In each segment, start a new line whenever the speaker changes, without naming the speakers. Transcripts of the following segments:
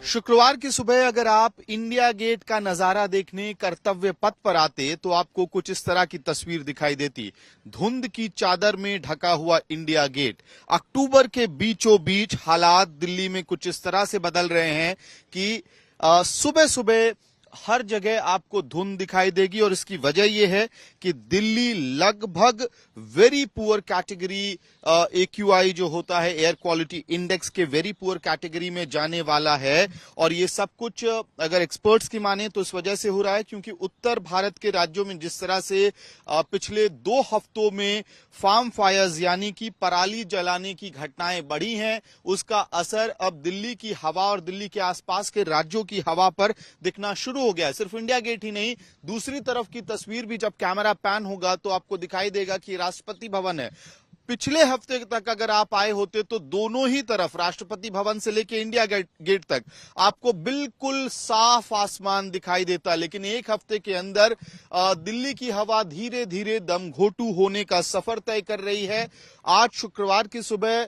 शुक्रवार की सुबह अगर आप इंडिया गेट का नजारा देखने कर्तव्य पथ पर आते तो आपको कुछ इस तरह की तस्वीर दिखाई देती। धुंध की चादर में ढका हुआ इंडिया गेट। अक्टूबर के बीचों बीच हालात दिल्ली में कुछ इस तरह से बदल रहे हैं कि सुबह सुबह हर जगह आपको धुंध दिखाई देगी और इसकी वजह यह है कि दिल्ली लगभग वेरी पुअर कैटेगरी AQI जो होता है एयर क्वालिटी इंडेक्स के वेरी पुअर कैटेगरी में जाने वाला है। और ये सब कुछ अगर एक्सपर्ट्स की माने तो इस वजह से हो रहा है क्योंकि उत्तर भारत के राज्यों में जिस तरह से पिछले 2 हफ्तों में फार्म फायर्स यानी कि पराली जलाने की घटनाएं बढ़ी हैं, उसका असर अब दिल्ली की हवा और दिल्ली के आसपास के राज्यों की हवा पर दिखना शुरू हो गया। सिर्फ इंडिया गेट ही नहीं, दूसरी तरफ की तस्वीर भी जब कैमरा पैन होगा तो आपको दिखाई देगा कि राष्ट्रपति भवन है। पिछले हफ्ते तक अगर आप आए होते तो दोनों ही तरफ राष्ट्रपति भवन से लेकर इंडिया गेट तक आपको बिल्कुल साफ आसमान दिखाई देता, लेकिन एक हफ्ते के अंदर दिल्ली की हवा धीरे धीरे दमघोटू होने का सफर तय कर रही है। आज शुक्रवार की सुबह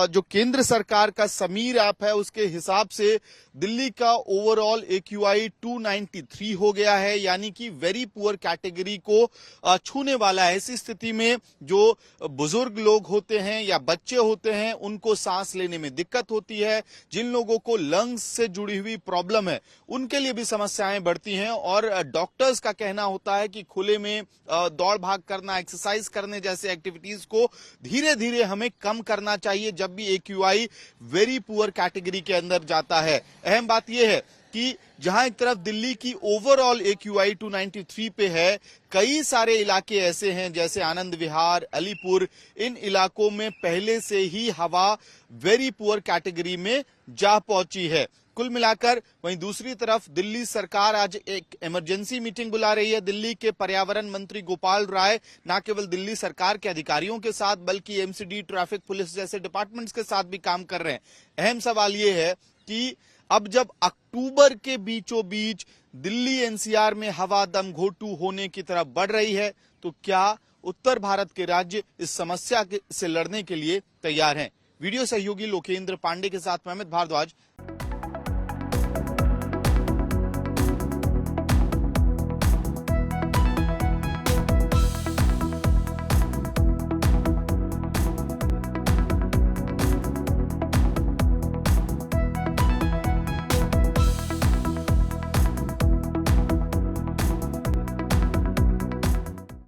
जो केंद्र सरकार का समीर ऐप है उसके हिसाब से दिल्ली का ओवरऑल AQI 293 हो गया है, यानी कि वेरी पुअर कैटेगरी को छूने वाला है। ऐसी स्थिति में जो बुजुर्ग लोग होते हैं या बच्चे होते हैं उनको सांस लेने में दिक्कत होती है, जिन लोगों को लंग्स से जुड़ी हुई प्रॉब्लम है उनके लिए भी समस्याएं बढ़ती हैं। और डॉक्टर्स का कहना होता है कि खुले में दौड़ भाग करना, एक्सरसाइज करने जैसे एक्टिविटीज को धीरे धीरे हमें कम करना चाहिए जब भी AQI वेरी पुअर कैटेगरी के अंदर जाता है। अहम बात यह है कि जहां एक तरफ दिल्ली की ओवरऑल AQI 293 पे है, कई सारे इलाके ऐसे हैं जैसे आनंद विहार, अलीपुर, इन इलाकों में पहले से ही हवा वेरी पुअर कैटेगरी में जा पहुंची है। कुल मिलाकर वहीं दूसरी तरफ दिल्ली सरकार आज एक इमरजेंसी मीटिंग बुला रही है। दिल्ली के पर्यावरण मंत्री गोपाल राय न केवल दिल्ली सरकार के अधिकारियों के साथ बल्कि MCD, ट्रैफिक पुलिस जैसे डिपार्टमेंट्स के साथ भी काम कर रहे हैं। अहम सवाल यह है कि अब जब अक्टूबर के बीचों बीच दिल्ली NCR में हवा दमघोटू होने की तरफ बढ़ रही है तो क्या उत्तर भारत के राज्य इस समस्या से लड़ने के लिए तैयार हैं? वीडियो सहयोगी लोकेंद्र पांडे के साथ मैं अमित भारद्वाज।